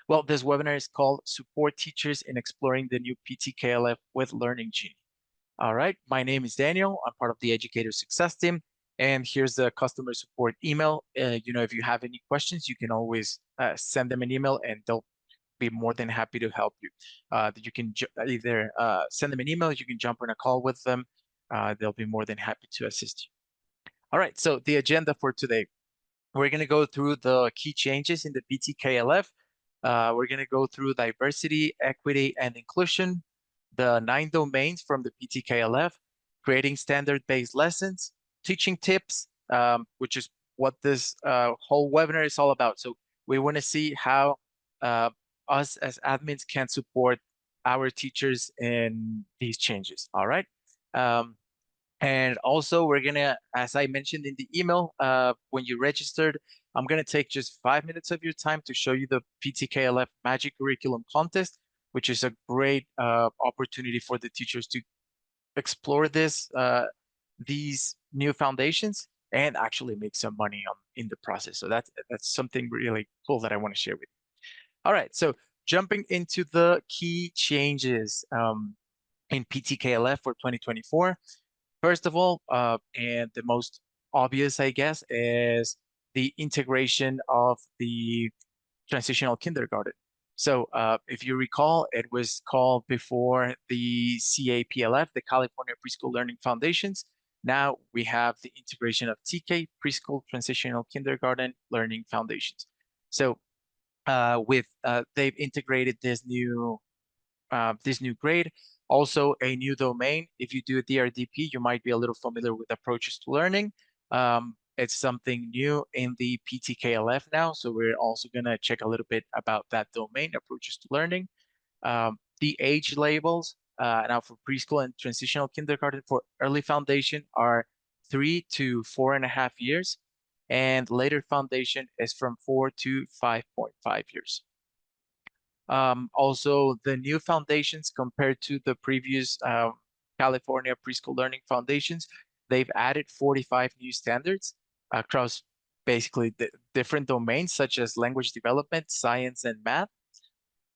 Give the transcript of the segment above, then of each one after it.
Well, this webinar is called Support Teachers in Exploring the New PTKLF with Learning Genie. All right, my name is Daniel. I'm part of the Educator Success Team, and here's the customer support email. If you have any questions, you can always send them an email, and they'll be more than happy to help you. You can either send them an email, you can jump on a call with them. They'll be more than happy to assist you. All right, so the agenda for today. We're going to go through the key changes in the PTKLF. We're going to go through diversity, equity, and inclusion, the 9 domains from the PTKLF, creating standard-based lessons, teaching tips, which is what this whole webinar is all about. So we want to see how us as admins can support our teachers in these changes. All right. And also, we're gonna, as I mentioned in the email, when you registered, I'm gonna take just 5 minutes of your time to show you the PTKLF Magic Curriculum Contest, which is a great opportunity for the teachers to explore these new foundations and actually make some money in the process. So that's something really cool that I want to share with you. All right, so jumping into the key changes in PTKLF for 2024. First of all, and the most obvious, I guess, is the integration of the transitional kindergarten. So if you recall, it was called before the CAPLF, the California Preschool Learning Foundations. Now we have the integration of TK, Preschool Transitional Kindergarten Learning Foundations. So they've integrated this new grade. Also, a new domain. If you do DRDP, you might be a little familiar with approaches to learning. It's something new in the PTKLF now, so we're also going to check a little bit about that domain, approaches to learning. The age labels now for preschool and transitional kindergarten for early foundation are 3 to 4.5 years, and later foundation is from 4 to 5.5 years. Also, the new foundations compared to the previous California Preschool Learning Foundations, they've added 45 new standards across basically the different domains such as language development, science, and math.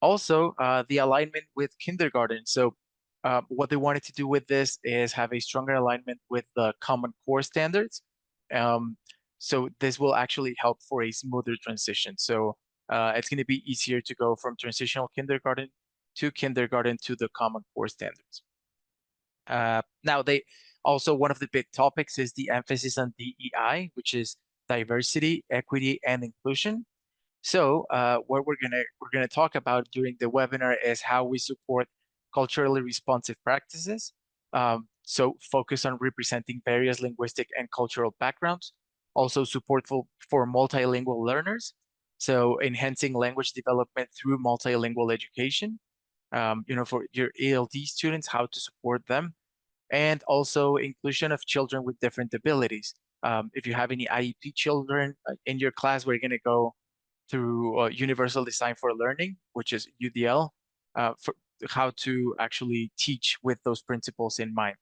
Also, the alignment with kindergarten. So what they wanted to do with this is have a stronger alignment with the Common Core standards. So this will actually help for a smoother transition. So it's going to be easier to go from transitional kindergarten to the Common Core standards. Now, one of the big topics is the emphasis on DEI, which is diversity, equity, and inclusion. So what we're gonna talk about during the webinar is how we support culturally responsive practices. So focus on representing various linguistic and cultural backgrounds. Also support for multilingual learners. So enhancing language development through multilingual education. For your ELD students, how to support them. And also inclusion of children with different abilities. If you have any IEP children in your class, we're gonna go through Universal Design for Learning, which is UDL, for how to actually teach with those principles in mind.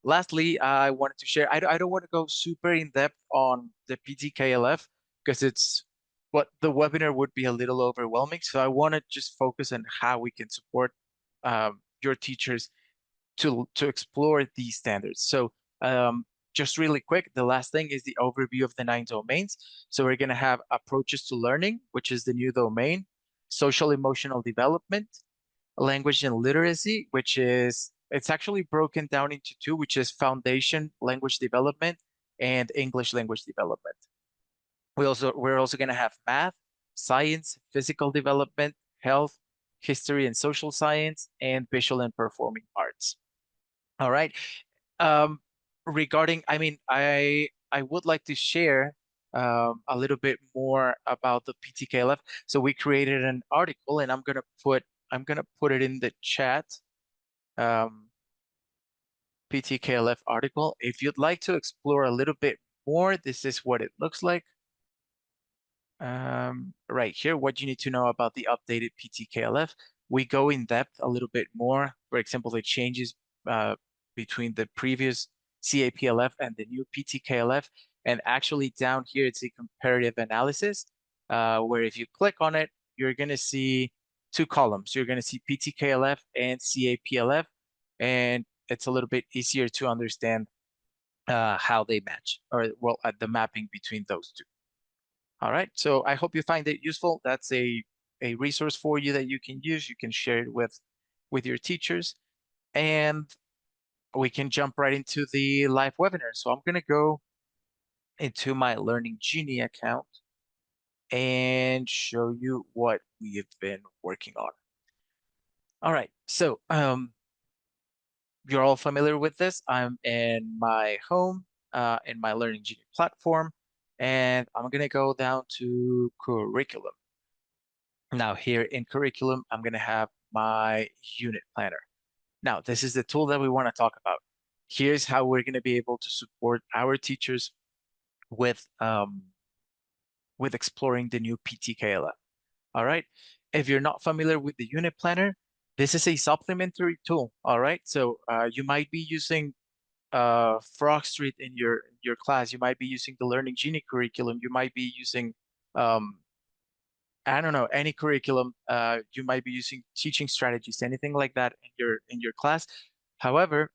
Lastly, I wanted to share, I don't want to go super in depth on the PTKLF because the webinar would be a little overwhelming. So I want to just focus on how we can support your teachers to explore these standards. So just really quick, the last thing is the overview of the 9 domains. So we're going to have approaches to learning, which is the new domain, social emotional development, language and literacy, it's actually broken down into 2, which is foundation language development and English language development. We're also going to have math, science, physical development, health, history and social science, and visual and performing arts. All right. Regarding, I would like to share a little bit more about the PTKLF. So we created an article, and I'm gonna put it in the chat. PTKLF article. If you'd like to explore a little bit more, this is what it looks like. Right here, what you need to know about the updated PTKLF. We go in depth a little bit more. For example, the changes between the previous CAPLF and the new PTKLF. And actually down here, it's a comparative analysis. where if you click on it, you're going to see two columns. You're going to see PTKLF and CAPLF, and it's a little bit easier to understand how they match, or well, at the mapping between those two. All right, so I hope you find it useful. That's a resource for you that you can use. You can share it with your teachers, and we can jump right into the live webinar. So I'm going to go into my Learning Genie account and show you what we have been working on. All right, so you're all familiar with this. I'm in my home, in my Learning Genie platform, and I'm going to go down to curriculum. Now here in curriculum, I'm going to have my unit planner. Now, this is the tool that we want to talk about. Here's how we're going to be able to support our teachers with exploring the new PTKLF. All right. If you're not familiar with the unit planner, this is a supplementary tool. All right. So you might be using Frog Street in your class. You might be using the Learning Genie curriculum. You might be using I don't know, any curriculum. You might be using teaching strategies, anything like that in your class. However,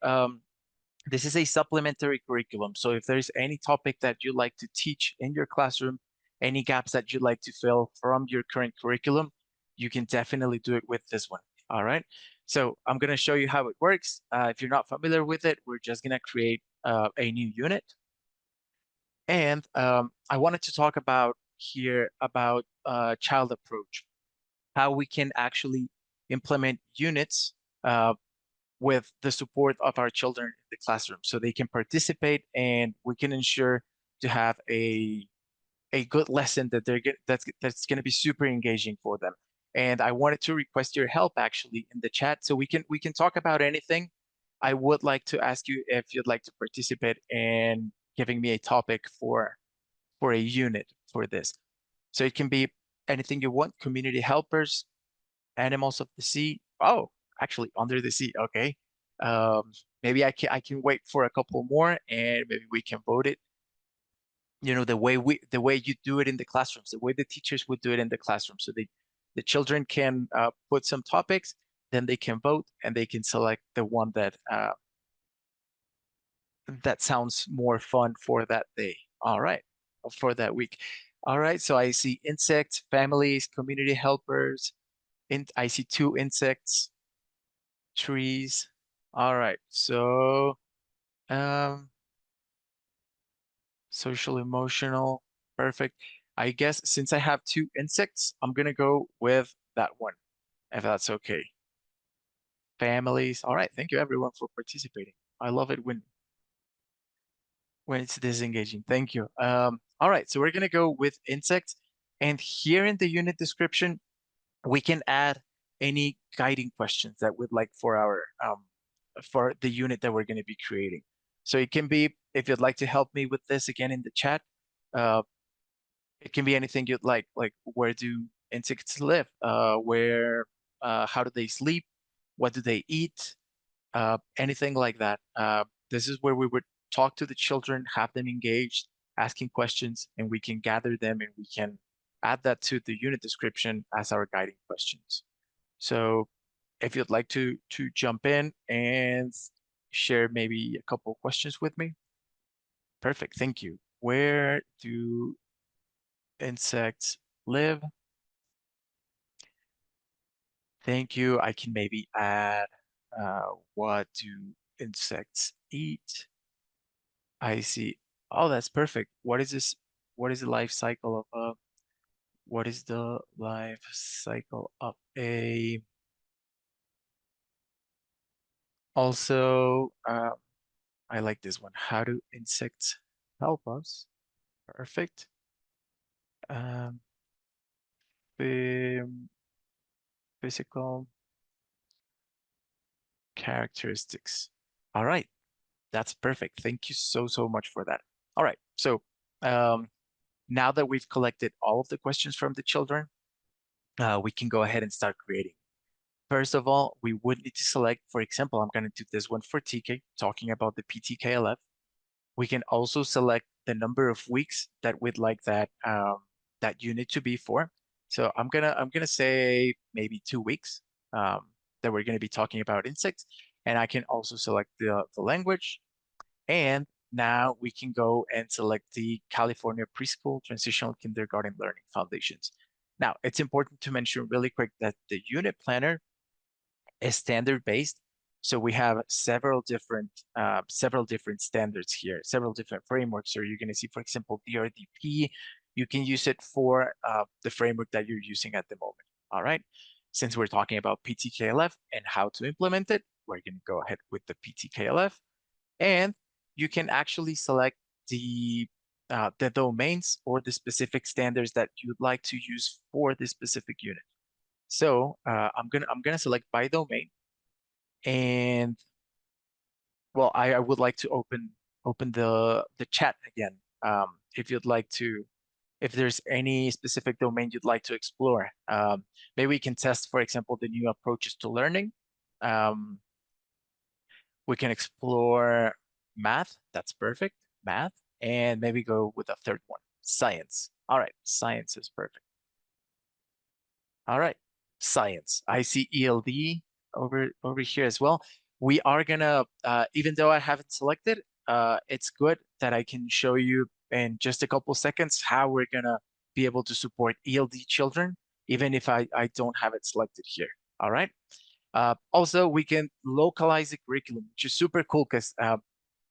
this is a supplementary curriculum. So if there's any topic that you like to teach in your classroom, any gaps that you'd like to fill from your current curriculum, you can definitely do it with this one. All right. So I'm going to show you how it works. If you're not familiar with it, we're just going to create a new unit. And I wanted to talk about here about child approach, how we can actually implement units with the support of our children in the classroom so they can participate and we can ensure to have a good lesson that that's going to be super engaging for them. And I wanted to request your help actually in the chat so we can talk about anything. I would like to ask you if you'd like to participate in giving me a topic for a unit for this. So it can be anything you want, community helpers, animals of the sea. Oh, actually under the sea. Okay. Maybe I can wait for a couple more and maybe we can vote it. You know, the way you do it in the classrooms, the way the teachers would do it in the classroom. So the children can put some topics, then they can vote and they can select the one that sounds more fun for that day. All right, for that week. All right, so I see insects, families, community helpers. I see two insects, trees. All right, so um, social emotional, perfect. I guess since I have two insects, I'm gonna go with that one, if that's okay. Families. All right, thank you everyone for participating. I love it when it's disengaging. Thank you. All right, so we're gonna go with insects, and here in the unit description, we can add any guiding questions that we'd like for the unit that we're going to be creating. So it can be, if you'd like to help me with this again in the chat, uh, it can be anything you'd like where do insects live? How do they sleep? What do they eat? Anything like that. This is where we would talk to the children, have them engaged, asking questions, and we can gather them and we can add that to the unit description as our guiding questions. So if you'd like to jump in and share maybe a couple of questions with me. Perfect, thank you. Where do insects live? Thank you. I can maybe add what do insects eat? I see. Oh, that's perfect. What is this? What is the life cycle of what is the life cycle of a also I like this one. How do insects help us? Perfect. Um, phys- physical characteristics. All right, that's perfect. Thank you so much for that. All right, so um, now that we've collected all of the questions from the children, we can go ahead and start creating. First of all, we would need to select, for example, I'm going to do this one for TK, talking about the PTKLF. We can also select the number of weeks that we'd like that unit to be for. So I'm gonna say maybe 2 weeks that we're gonna be talking about insects, and I can also select the language, and now we can go and select the California Preschool Transitional Kindergarten Learning Foundations. Now, it's important to mention really quick that the unit planner is standard based. So we have several different standards here, several different frameworks. So you're going to see, for example, DRDP. You can use it for the framework that you're using at the moment. All right. Since we're talking about PTKLF and how to implement it, we're going to go ahead with the PTKLF, and you can actually select the domains or the specific standards that you'd like to use for this specific unit. So I'm gonna select by domain, and well, I would like to open the chat again. If you'd like to, if there's any specific domain you'd like to explore, maybe we can test, for example, the new approaches to learning. Um, we can explore math. That's perfect, math, and maybe go with a third one, science. All right, science is perfect. All right, science. I see ELD over here as well. We are gonna, even though I haven't selected, it's good that I can show you in just a couple seconds how we're gonna be able to support ELD children, even if I don't have it selected here. All right. Also, we can localize the curriculum, which is super cool because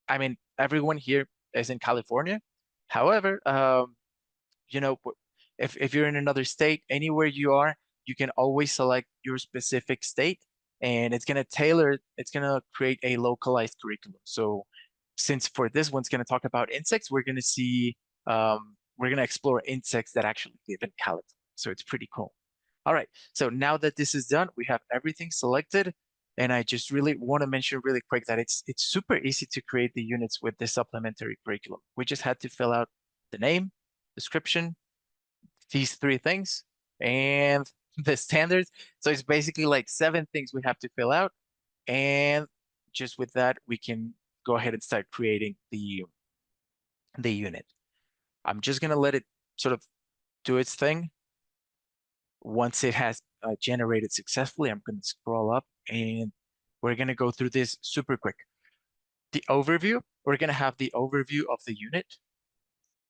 I mean everyone here is in California. However, you know, if you're in another state, anywhere you are, you can always select your specific state, and it's gonna create a localized curriculum. So since for this one's gonna talk about insects, we're gonna explore insects that actually live in California. So it's pretty cool. All right, so now that this is done, we have everything selected. And I just really want to mention really quick that it's super easy to create the units with this supplementary curriculum. We just had to fill out the name, description, these three things, and the standards. So it's basically like 7 things we have to fill out. And just with that, we can go ahead and start creating the unit. I'm just gonna let it sort of do its thing. Once it has generated successfully, I'm gonna scroll up and we're gonna go through this super quick. The overview, we're gonna have the overview of the unit,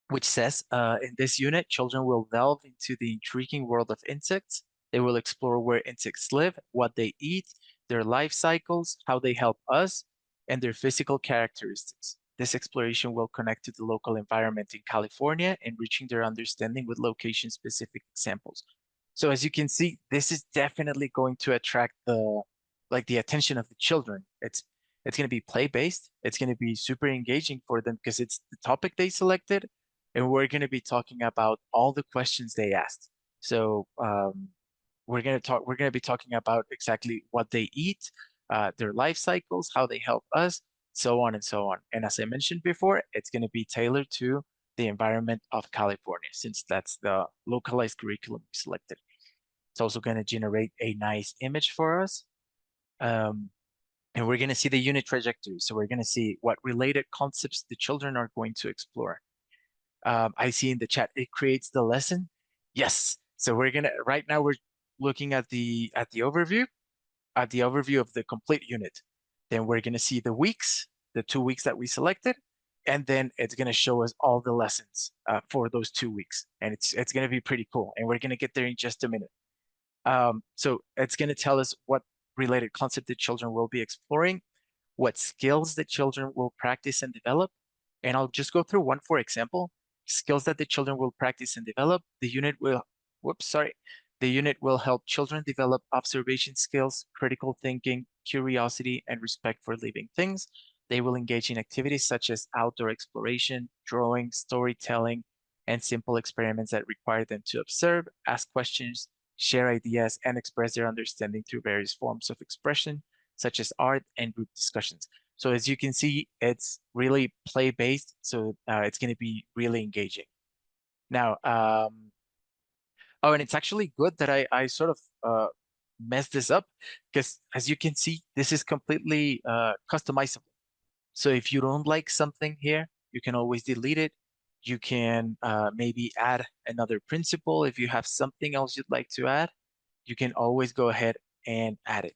which says in this unit, children will delve into the intriguing world of insects. They will explore where insects live, what they eat, their life cycles, how they help us, and their physical characteristics. This exploration will connect to the local environment in California, enriching their understanding with location-specific examples. So as you can see, this is definitely going to attract the attention of the children. It's going to be play-based. It's going to be super engaging for them because it's the topic they selected, and we're going to be talking about all the questions they asked. So we're going to be talking about exactly what they eat, their life cycles, how they help us, so on and so on. And as I mentioned before, it's going to be tailored to the environment of California, since that's the localized curriculum we selected. It's also going to generate a nice image for us. And we're going to see the unit trajectory. So we're going to see what related concepts the children are going to explore. I see in the chat, it creates the lesson. Yes. So we're gonna right now we're looking at the overview, of the complete unit. Then we're gonna see the weeks, the 2 weeks that we selected, and then it's gonna show us all the lessons for those 2 weeks, and it's gonna be pretty cool. And we're gonna get there in just a minute. So it's gonna tell us what related concept the children will be exploring, what skills the children will practice and develop. And I'll just go through one for example. Skills that the children will practice and develop. The unit will, whoops, sorry. The unit will help children develop observation skills, critical thinking, curiosity, and respect for living things. They will engage in activities such as outdoor exploration, drawing, storytelling, and simple experiments that require them to observe, ask questions, share ideas, and express their understanding through various forms of expression, such as art and group discussions. So as you can see, it's really play-based, so it's going to be really engaging. Now, oh, and it's actually good that I sort of messed this up because as you can see, this is completely customizable. So if you don't like something here, you can always delete it. You can maybe add another principle. If you have something else you'd like to add, you can always go ahead and add it.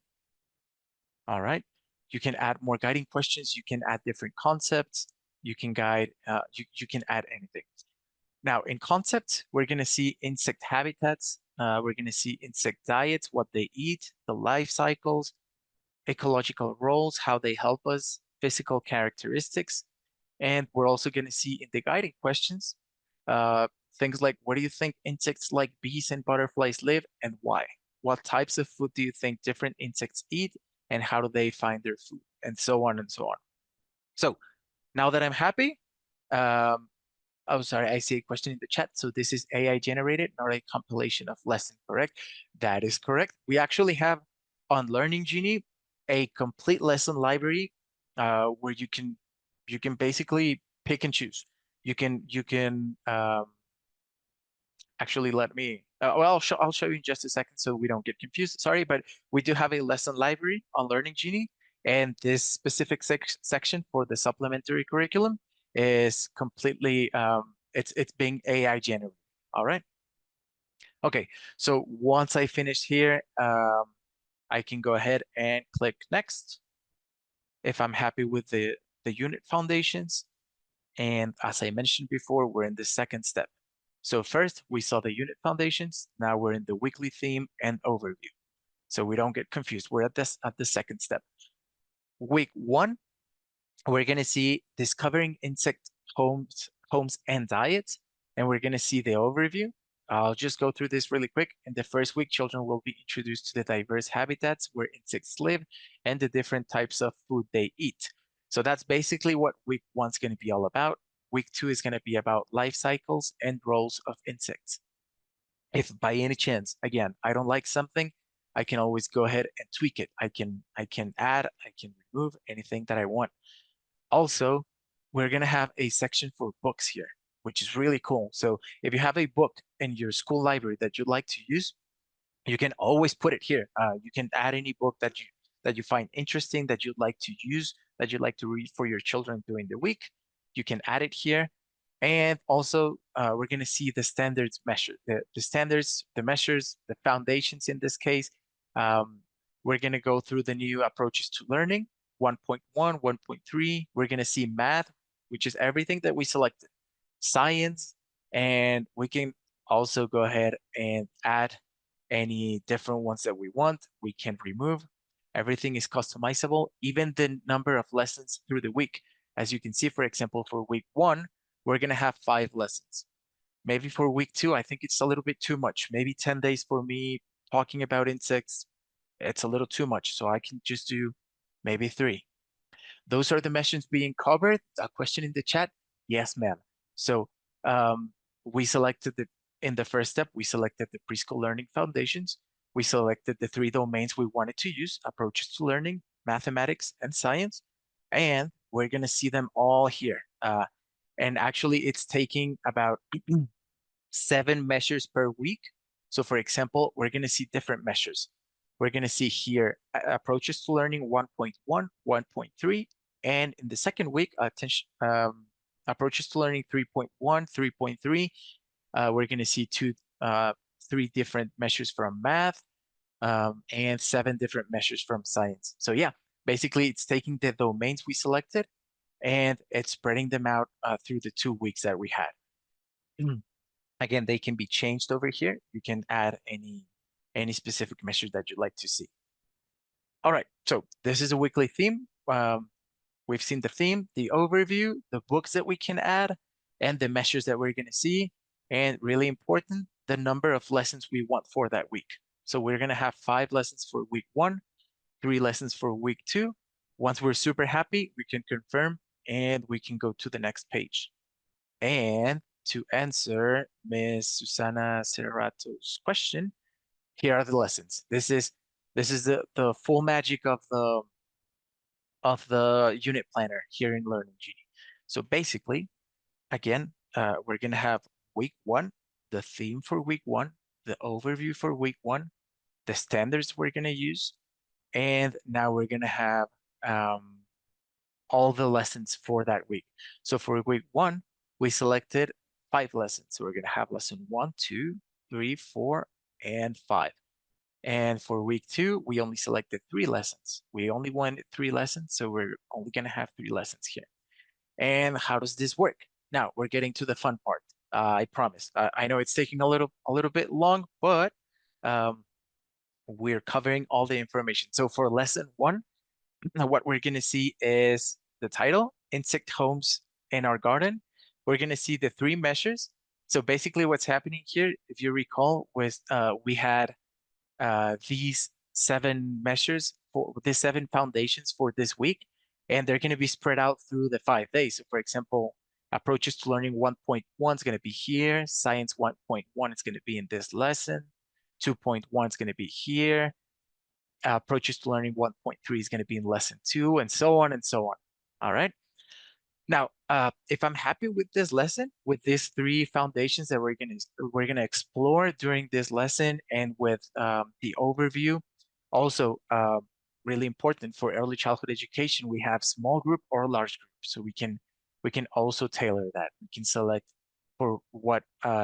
All right. You can add more guiding questions. You can add different concepts. You can you can add anything. Now, in concepts, we're going to see insect habitats. We're going to see insect diets, what they eat, the life cycles, ecological roles, how they help us, physical characteristics. And we're also going to see in the guiding questions uh, things like, where do you think insects like bees and butterflies live and why? What types of food do you think different insects eat and how do they find their food? And so on and so on. So now that I'm happy, um, oh, sorry, I see a question in the chat. So this is AI generated, not a compilation of lessons, correct? That is correct. We actually have on Learning Genie a complete lesson library where you can basically pick and choose. You can actually let me. Well, I'll show you in just a second so we don't get confused. Sorry, but we do have a lesson library on Learning Genie, and this specific section for the supplementary curriculum is completely it's being AI generated. All right. Okay. So once I finish here, I can go ahead and click next if I'm happy with the unit foundations. And as I mentioned before, we're in the second step. So first we saw the unit foundations. Now we're in the weekly theme and overview. So we don't get confused. We're at the second step. Week one, we're going to see discovering insect homes and diets, and we're going to see the overview. I'll just go through this really quick. In the first week, children will be introduced to the diverse habitats where insects live and the different types of food they eat. So that's basically what week one's going to be all about. Week two is going to be about life cycles and roles of insects. If by any chance, again, I don't like something, I can always go ahead and tweak it. I can add, I can remove anything that I want. Also, we're going to have a section for books here, which is really cool. So if you have a book in your school library that you'd like to use, you can always put it here. You can add any book that you find interesting, that you'd like to use, that you'd like to read for your children during the week. You can add it here. And also, we're going to see the standards measure, the standards, the measures, the foundations in this case. Um, we're going to go through the new approaches to learning, 1.1, 1.3. We're going to see math, which is everything that we selected, science, and we can also go ahead and add any different ones that we want. We can remove. Everything is customizable, even the number of lessons through the week. As you can see, for example, for week one, we're going to have 5 lessons. Maybe for week two, I think it's a little bit too much. Maybe 10 days for me talking about insects, it's a little too much. So I can just do maybe 3. Those are the mentions being covered. A question in the chat? Yes, ma'am. So we selected in the first step, we selected the preschool learning foundations. We selected the 3 domains we wanted to use, approaches to learning, mathematics, and science. And we're going to see them all here. And actually, it's taking about 7 measures per week. So for example, we're going to see different measures. We're going to see here approaches to learning 1.1, 1.3, and in the second week, approaches to learning 3.1, 3.3. We're going to see 3 different measures from math and 7 different measures from science. So yeah, basically it's taking the domains we selected and it's spreading them out through the 2 weeks that we had. Again, they can be changed over here. You can add any specific measure that you'd like to see. All right, so this is a weekly theme. We've seen the theme, the overview, the books that we can add, and the measures that we're going to see. And really important, the number of lessons we want for that week. So we're going to have 5 lessons for week 1, 3 lessons for week 2. Once we're super happy, we can confirm and we can go to the next page. And to answer Ms. Susana Cerrato's question, here are the lessons. This is the full magic of the unit planner here in Learning Genie. So basically, again, we're gonna have week 1, the theme for week 1, the overview for week 1, the standards we're gonna use, and now we're gonna have all the lessons for that week. So for week 1, we selected 5 lessons. So we're going to have lesson 1, 2, 3, 4, and 5. And for week 2, we only selected 3 lessons. We only wanted 3 lessons, so we're only going to have 3 lessons here. And how does this work? Now we're getting to the fun part. I promise. I know it's taking a little bit long, but um, we're covering all the information. So for lesson 1, what we're going to see is the title, insect homes in our garden. We're going to see the 3 measures. So basically what's happening here, if you recall, was we had these 7 measures for the 7 foundations for this week, and they're going to be spread out through the 5 days. So for example, approaches to learning 1.1 is going to be here. Science 1.1 is going to be in this lesson. 2.1 is going to be here. Approaches to learning 1.3 is going to be in lesson 2, and so on and so on. All right. Now, if I'm happy with this lesson, with these 3 foundations that we're gonna explore during this lesson, and with the overview, also really important for early childhood education, we have small group or large group, so we can also tailor that. We can select for what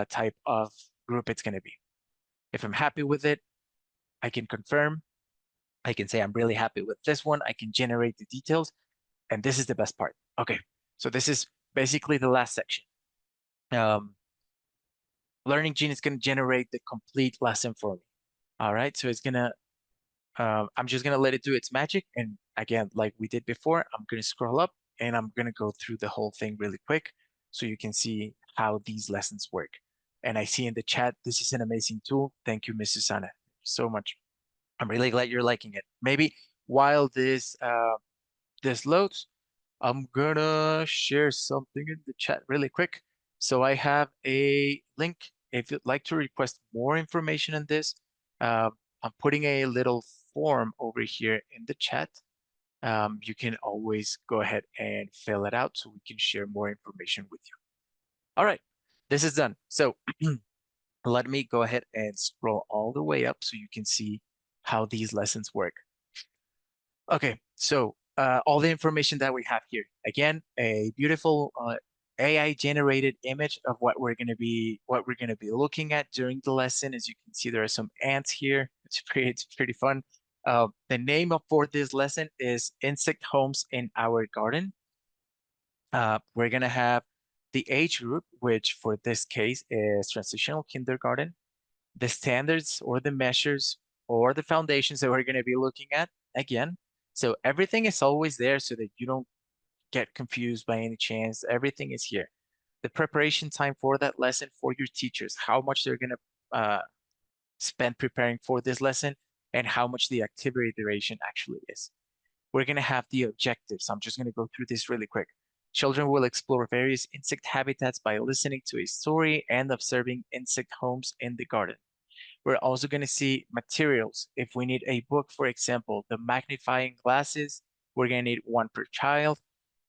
type of group it's gonna be. If I'm happy with it, I can confirm. I can say I'm really happy with this one. I can generate the details, and this is the best part. Okay, so this is basically the last section. Um, Learning Genie is going to generate the complete lesson for me. All right, so I'm just gonna let it do its magic. And again, like we did before, I'm gonna scroll up and I'm gonna go through the whole thing really quick so you can see how these lessons work. And I see in the chat, this is an amazing tool. Thank you, Miss Susanna, so much. I'm really glad you're liking it. Maybe while this loads, I'm gonna share something in the chat really quick. So I have a link. If you'd like to request more information on this, I'm putting a little form over here in the chat. You can always go ahead and fill it out so we can share more information with you. All right, this is done. So let me go ahead and scroll all the way up so you can see how these lessons work. Okay, so all the information that we have here. Again, a beautiful AI generated image of what we're gonna be looking at during the lesson. As you can see, there are some ants here. It's pretty fun. The name of for this lesson is Insect Homes in Our Garden. We're gonna have the age group, which for this case is transitional kindergarten, the standards or the measures or the foundations that we're going to be looking at again. So everything is always there so that you don't get confused by any chance. Everything is here. The preparation time for that lesson for your teachers, how much they're going to spend preparing for this lesson, and how much the activity duration actually is. We're going to have the objectives. I'm just going to go through this really quick. Children will explore various insect habitats by listening to a story and observing insect homes in the garden. We're also going to see materials. If we need a book, for example, the magnifying glasses, we're going to need one per child.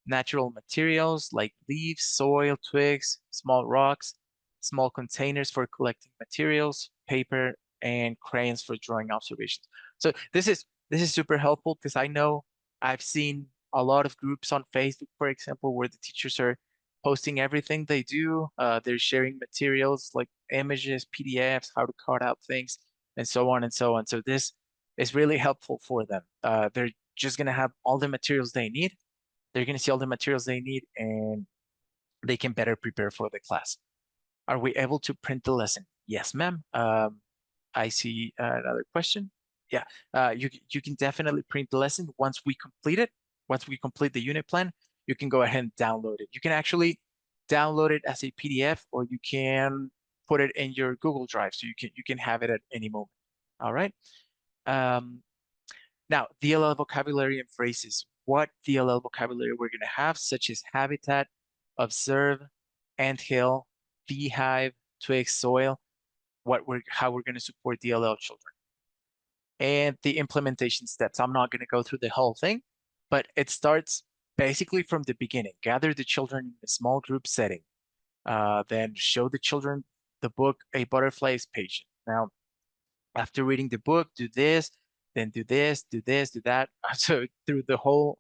Natural materials like leaves, soil, twigs, small rocks, small containers for collecting materials, paper, and crayons for drawing observations. So this is super helpful because I know I've seen a lot of groups on Facebook, for example, where the teachers are posting everything they do. They're sharing materials like images, PDFs, how to cut out things, and so on and so on. So this is really helpful for them. They're just gonna have all the materials they need. They're gonna see all the materials they need, and they can better prepare for the class. Are we able to print the lesson? Yes, ma'am. I see another question. Yeah, you can definitely print the lesson once we complete it. Once we complete the unit plan, you can go ahead and download it. You can actually download it as a PDF, or you can put it in your Google Drive, so you can have it at any moment. All right. Um, Now, DLL vocabulary and phrases. What DLL vocabulary we're going to have, such as habitat, observe, anthill, beehive, twig, soil, how we're going to support DLL children. And the implementation steps. I'm not going to go through the whole thing, but it starts basically from the beginning. Gather the children in a small group setting. Then show the children the book, A Butterfly is Patient. Now, after reading the book, do this, then do this, do this, do that. So through the whole,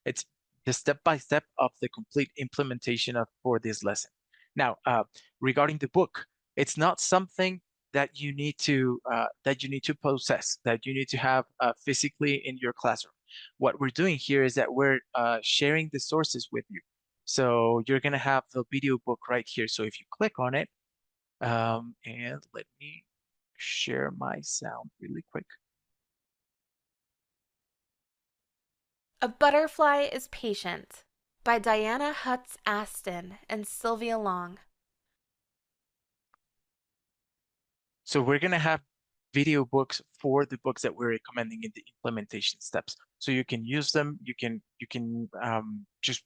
it's the step-by-step of the complete implementation of for this lesson. Now, regarding the book, it's not something that you need to possess, that you need to have physically in your classroom. What we're doing here is that we're sharing the sources with you. So you're going to have the video book right here. So if you click on it, and let me share my sound really quick. A Butterfly is Patient by Diana Hutz Aston and Sylvia Long. So we're going to have video books for the books that we're recommending in the implementation steps. So you can use them. You can just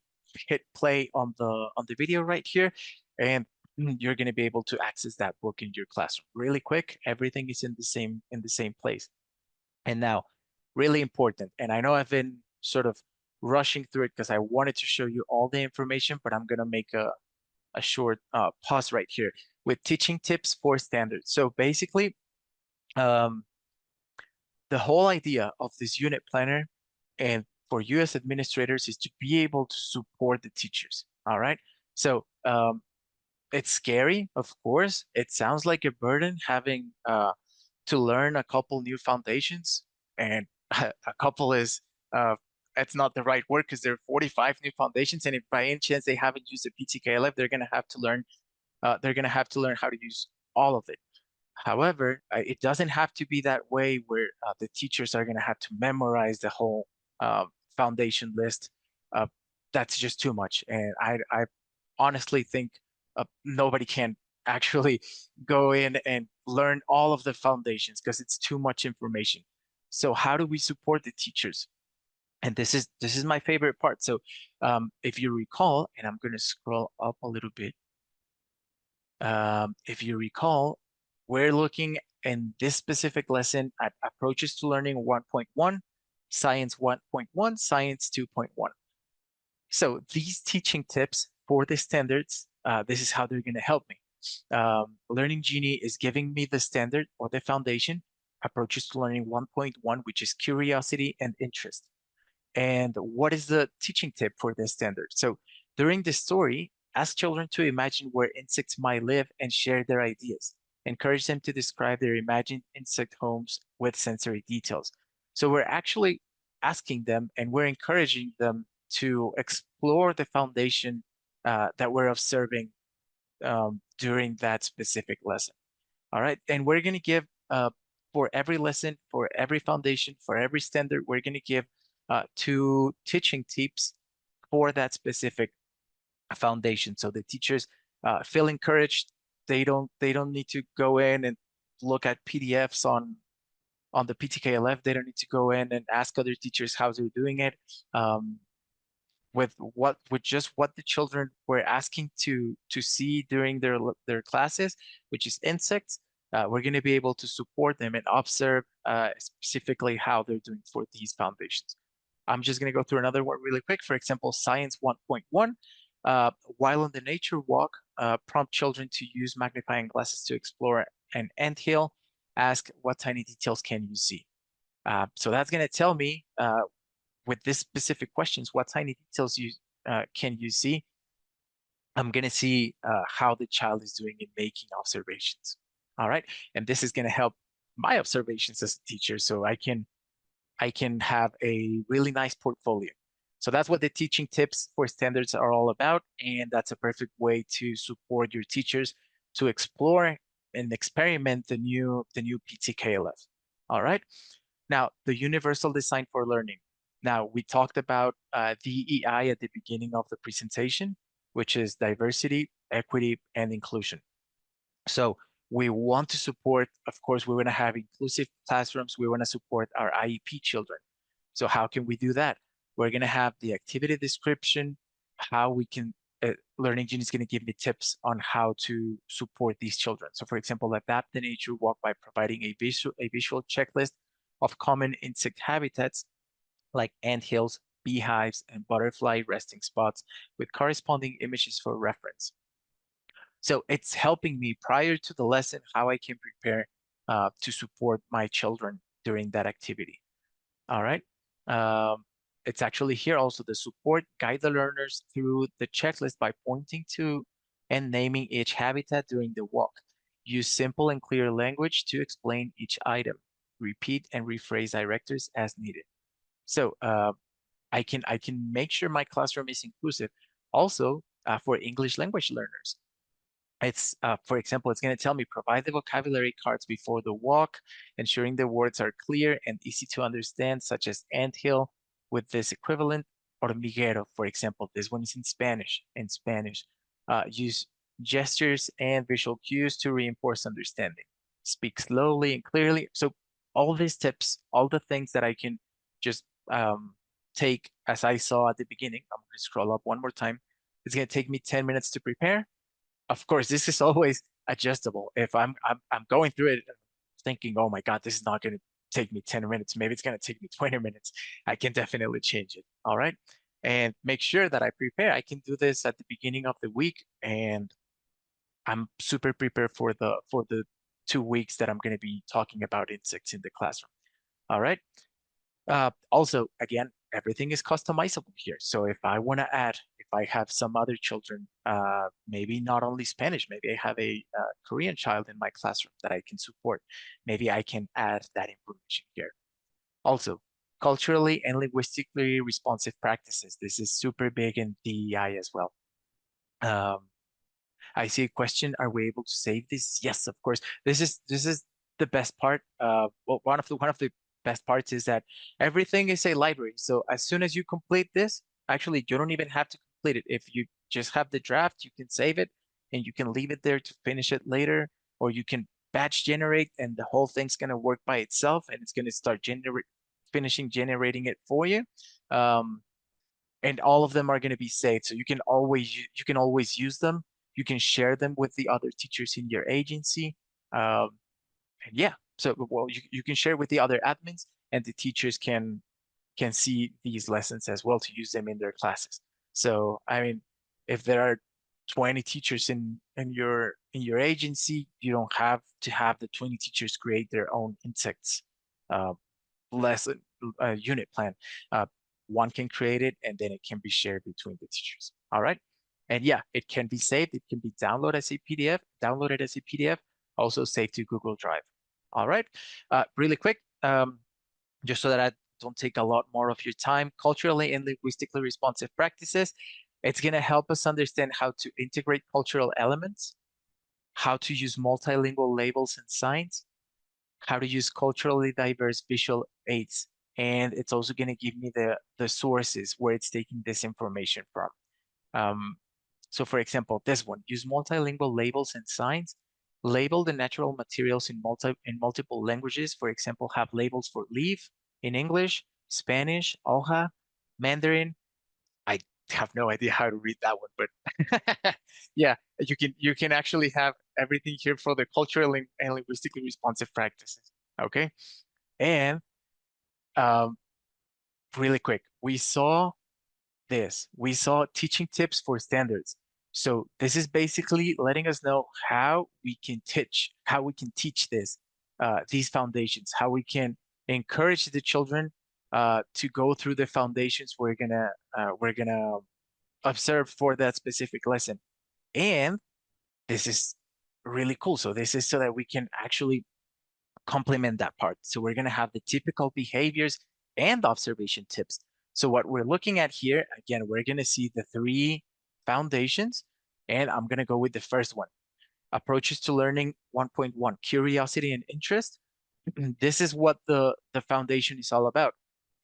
hit play on the video right here, and you're going to be able to access that book in your classroom really quick. Everything is in the same place. And now, really important, and I know I've been sort of rushing through it because I wanted to show you all the information, but I'm going to make a short pause right here with teaching tips for standards. So basically, um, the whole idea of this unit planner and for you as administrators is to be able to support the teachers. All right. So it's scary, of course. It sounds like a burden having to learn a couple new foundations, and a couple is it's not the right word because there are 45 new foundations, and if by any chance they haven't used the PTKLF, they're going to have to learn. They're going to have to learn how to use all of it. However, it doesn't have to be that way where the teachers are going to have to memorize the whole uh, foundation list. Uh, that's just too much. And I honestly think nobody can actually go in and learn all of the foundations because it's too much information. So how do we support the teachers? And this is my favorite part. So if you recall, and I'm going to scroll up a little bit. If you recall, we're looking in this specific lesson at approaches to learning 1.1, science 1.1, science 2.1. So these teaching tips for the standards, this is how they're going to help me. Learning Genie is giving me the standard or the foundation, approaches to learning 1.1, which is curiosity and interest. And what is the teaching tip for this standard? So during the story, ask children to imagine where insects might live and share their ideas. Encourage them to describe their imagined insect homes with sensory details. So we're actually asking them and we're encouraging them to explore the foundation that we're observing during that specific lesson. All right. And we're going to give for every lesson, for every foundation, for every standard, we're going to give two teaching tips for that specific foundation. So the teachers feel encouraged. They don't need to go in and look at PDFs on the PTKLF. They don't need to go in and ask other teachers how they're doing it. With just what the children were asking to see during their classes, which is insects. We're going to be able to support them and observe specifically how they're doing for these foundations. I'm just going to go through another one really quick. For example, Science 1.1, while on the nature walk, prompt children to use magnifying glasses to explore an anthill. Ask what tiny details can you see? So that's going to tell me with this specific questions, what tiny details can you see? I'm going to see how the child is doing in making observations. All right. And this is going to help my observations as a teacher so I can have a really nice portfolio. So that's what the teaching tips for standards are all about. And that's a perfect way to support your teachers to explore and experiment the new PTKLF. All right. Now, the universal design for learning. Now, we talked about DEI at the beginning of the presentation, which is diversity, equity, and inclusion. So we want to support, of course, we want to have inclusive classrooms. We want to support our IEP children. So how can we do that? We're going to have the activity description, how we can, Learning Genie is going to give me tips on how to support these children. So for example, adapt the nature walk by providing a visual checklist of common insect habitats like anthills, beehives, and butterfly resting spots with corresponding images for reference. So it's helping me prior to the lesson how I can prepare to support my children during that activity. All right. Um, it's actually here also. The support guide the learners through the checklist by pointing to and naming each habitat during the walk. Use simple and clear language to explain each item. Repeat and rephrase directors as needed. So I can make sure my classroom is inclusive. Also, for English language learners, it's for example, it's going to tell me provide the vocabulary cards before the walk, ensuring the words are clear and easy to understand, such as anthill with this equivalent, hormiguero, for example. This one is in Spanish. In Spanish, use gestures and visual cues to reinforce understanding. Speak slowly and clearly. So all these tips, all the things that I can just take as I saw at the beginning. I'm going to scroll up one more time. It's going to take me 10 minutes to prepare. Of course, this is always adjustable. If I'm going through it thinking, oh my God, this is not going to take me 10 minutes. Maybe it's going to take me 20 minutes. I can definitely change it. All right. And make sure that I prepare. I can do this at the beginning of the week, and I'm super prepared for the 2 weeks that I'm going to be talking about insects in the classroom. All right. Also, again, everything is customizable here. So if I want to add, if I have some other children, maybe not only Spanish, maybe I have a Korean child in my classroom that I can support. Maybe I can add that information here. Also, culturally and linguistically responsive practices. This is super big in DEI as well. Um, I see a question. Are we able to save this? Yes, of course. This is the best part. Well, one of the best parts is that everything is a library. So as soon as you complete this, actually, you don't even have to complete it. If you just have the draft, you can save it and you can leave it there to finish it later, or you can batch generate and the whole thing's gonna work by itself and it's gonna start finishing generating it for you. Um, and all of them are going to be saved. So you can always use them. You can share them with the other teachers in your agency. Um, and yeah, so well, you can share with the other admins, and the teachers can see these lessons as well to use them in their classes. So I mean, if there are 20 teachers in your agency, you don't have to have the 20 teachers create their own insects uh, lesson unit plan. Uh, One can create it and then it can be shared between the teachers. All right. And yeah, it can be saved. It can be downloaded as a PDF, also saved to Google Drive. All right. Really quick, just so that I don't take a lot more of your time, culturally and linguistically responsive practices. It's going to help us understand how to integrate cultural elements, how to use multilingual labels and signs, how to use culturally diverse visual aids. And it's also going to give me the sources where it's taking this information from. Um, so for example, this one, use multilingual labels and signs. Label the natural materials in multiple languages. For example, have labels for leaf in English, Spanish, hoja, Mandarin. I have no idea how to read that one, but yeah, you can actually have everything here for the cultural and linguistically responsive practices. Okay. And um, really quick, we saw teaching tips for standards. So this is basically letting us know how we can teach these foundations, how we can encourage the children to go through the foundations we're gonna observe for that specific lesson. And this is really cool. So this is so that we can actually complement that part. So we're going to have the typical behaviors and observation tips. So what we're looking at here, again, we're going to see the three foundations, and I'm going to go with the first one. Approaches to learning 1.1, curiosity and interest. This is what the foundation is all about.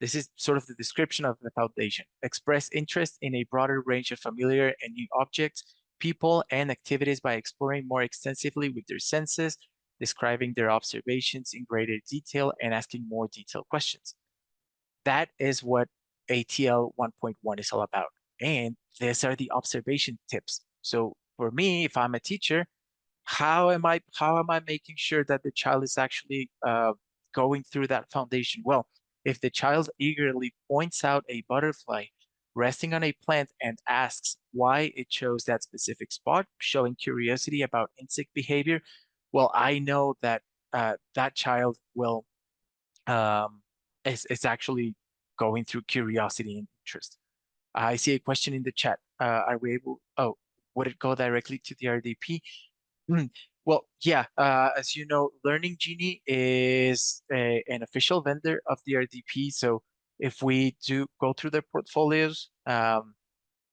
This is sort of the description of the foundation. Express interest in a broader range of familiar and new objects, people, and activities by exploring more extensively with their senses, describing their observations in greater detail, and asking more detailed questions. That is what ATL 1.1 is all about. And these are the observation tips. So for me, if I'm a teacher, how am I making sure that the child is actually going through that foundation? Well, if the child eagerly points out a butterfly resting on a plant and asks why it chose that specific spot, showing curiosity about insect behavior, well, I know that that child will is actually going through curiosity and interest. I see a question in the chat. Are we able, oh, would it go directly to the RDP? Mm, Well, yeah, as you know, Learning Genie is an official vendor of the RDP. So if we do go through their portfolios,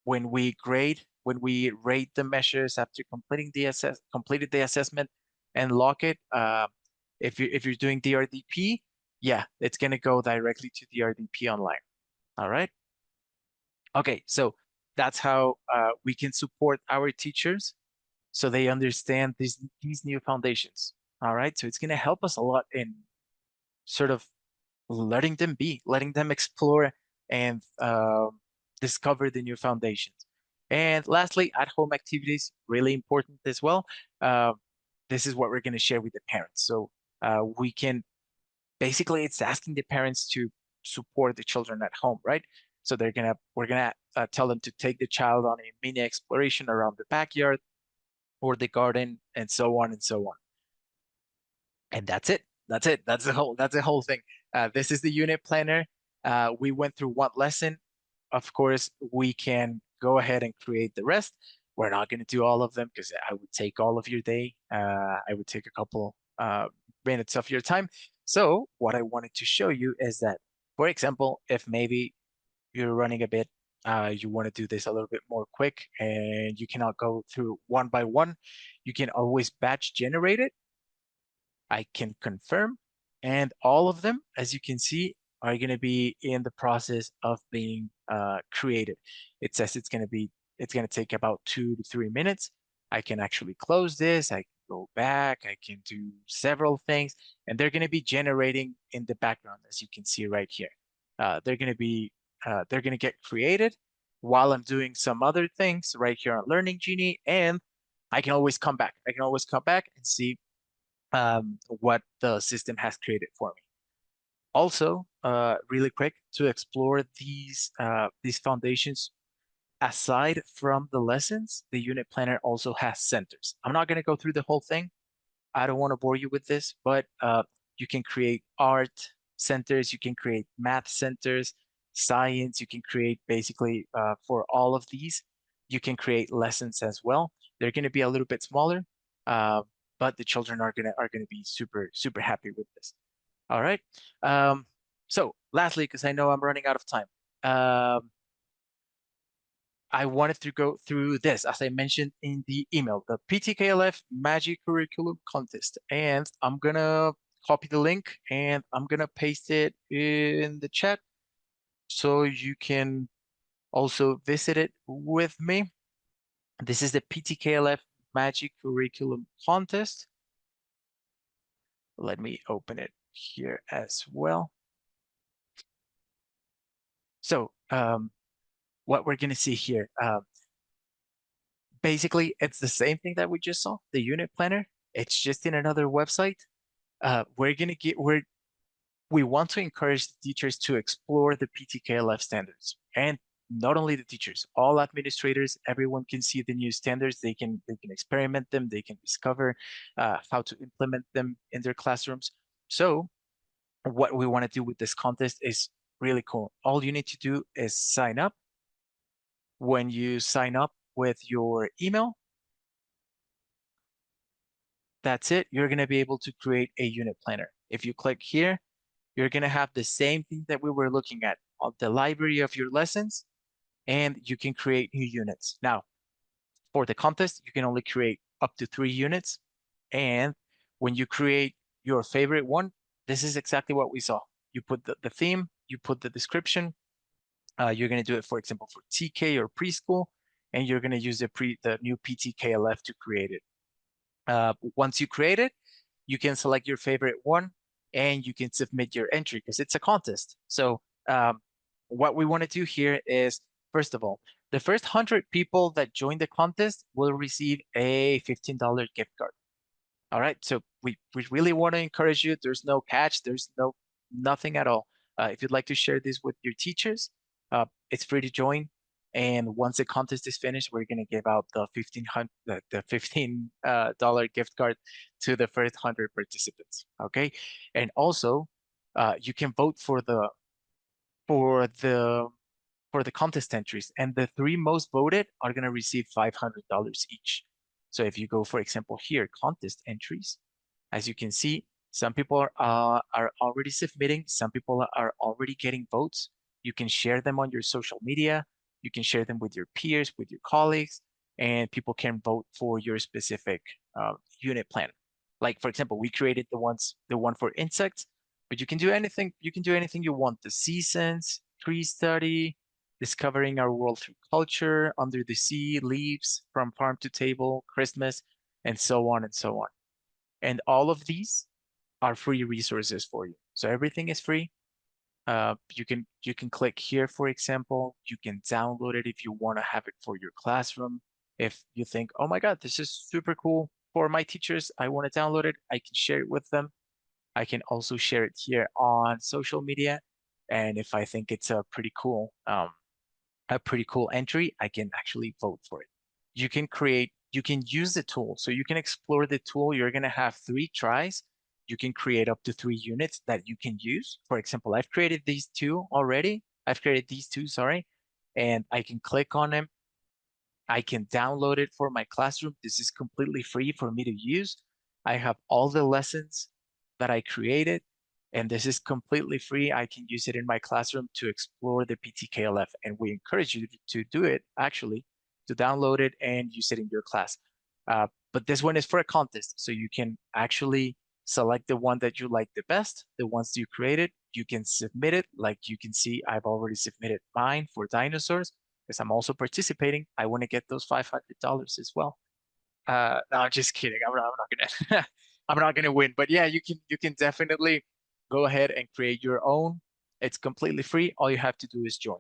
when we grade, when we rate the measures after completed the assessment and lock it, if you're doing the RDP, yeah, it's gonna go directly to the RDP online. All right. Okay, so that's how we can support our teachers so they understand these new foundations. All right, so it's going to help us a lot in sort of letting them explore and discover the new foundations. And lastly, at-home activities, really important as well. Uh, this is what we're going to share with the parents. So we can basically it's asking the parents to support the children at home, right? So we're gonna tell them to take the child on a mini exploration around the backyard or the garden and so on and so on. And that's it. That's it. That's the whole thing. This is the unit planner. We went through one lesson. Of course, we can go ahead and create the rest. We're not going to do all of them because I would take all of your day. I would take a couple minutes of your time. So what I wanted to show you is that, for example, if maybe you're running a bit, you want to do this a little bit more quick and you cannot go through one by one, you can always batch generate it. I can confirm, and all of them, as you can see, are going to be in the process of being created. It says it's going to take about 2 to 3 minutes. I can actually close this. I can go back. I can do several things, and they're going to be generating in the background, as you can see right here. They're going to get created while I'm doing some other things right here on Learning Genie, and I can always come back. I can always come back and see what the system has created for me. Also, really quick to explore these foundations. Aside from the lessons, the unit planner also has centers. I'm not going to go through the whole thing. I don't want to bore you with this, but you can create art centers, you can create math centers, science, you can create basically for all of these, you can create lessons as well. They're going to be a little bit smaller, uh, but the children are gonna be super happy with this. All right. Um, so lastly, because I know I'm running out of time, um, I wanted to go through this, as I mentioned in the email, the PTKLF Magic Curriculum Contest. And I'm gonna copy the link and I'm gonna paste it in the chat so you can also visit it with me. This is the PTKLF Magic Curriculum Contest. Let me open it here as well. So what we're gonna see here, basically it's the same thing that we just saw, the unit planner. It's just in another website. We want to encourage the teachers to explore the PTKLF standards, and not only the teachers, all administrators, everyone can see the new standards. They can experiment them. They can discover how to implement them in their classrooms. So what we want to do with this contest is really cool. All you need to do is sign up. When you sign up with your email, that's it. You're going to be able to create a unit planner. If you click here, you're going to have the same thing that we were looking at on the library of your lessons, and you can create new units. Now, for the contest, you can only create up to 3 units. And when you create your favorite one, this is exactly what we saw. You put the theme, you put the description. You're going to do it, for example, for TK or preschool, and you're going to use the new PTKLF to create it. Once you create it, you can select your favorite one and you can submit your entry because it's a contest. So what we want to do here is, first of all, the first 100 people that join the contest will receive a $15 gift card. All right, so we really want to encourage you. There's no catch. There's nothing at all. If you'd like to share this with your teachers, it's free to join. And once the contest is finished, we're gonna give out the $15 gift card to the first 100 participants. Okay, and also you can vote for the contest entries, and the three most voted are going to receive $500 each. So if you go, for example, here, contest entries, as you can see, some people are already submitting, some people are already getting votes. You can share them on your social media, you can share them with your peers, with your colleagues, and people can vote for your specific unit plan. Like, for example, we created the one for insects, but you can do anything you want. The seasons, tree study, discovering our world through culture, under the sea, leaves, from farm to table, Christmas, and so on and so on. And all of these are free resources for you. So everything is free. You can click here, for example. You can download it if you want to have it for your classroom. If you think, oh my God, this is super cool for my teachers, I want to download it, I can share it with them. I can also share it here on social media. And if I think it's a pretty cool entry, I can actually vote for it. You can use the tool. So you can explore the tool. You're going to have 3 tries. You can create up to 3 units that you can use. For example, I've created these two already. I've created these two, sorry, and I can click on them. I can download it for my classroom. This is completely free for me to use. I have all the lessons that I created, and this is completely free. I can use it in my classroom to explore the PTKLF, and we encourage you to do it, actually, to download it and use it in your class. But this one is for a contest, so you can actually select the one that you like the best, the ones you created. You can submit it. Like you can see, I've already submitted mine for dinosaurs because I'm also participating. I want to get those $500 as well. No, I'm just kidding. I'm not gonna I'm not gonna win. But yeah, you can definitely go ahead and create your own. It's completely free. All you have to do is join.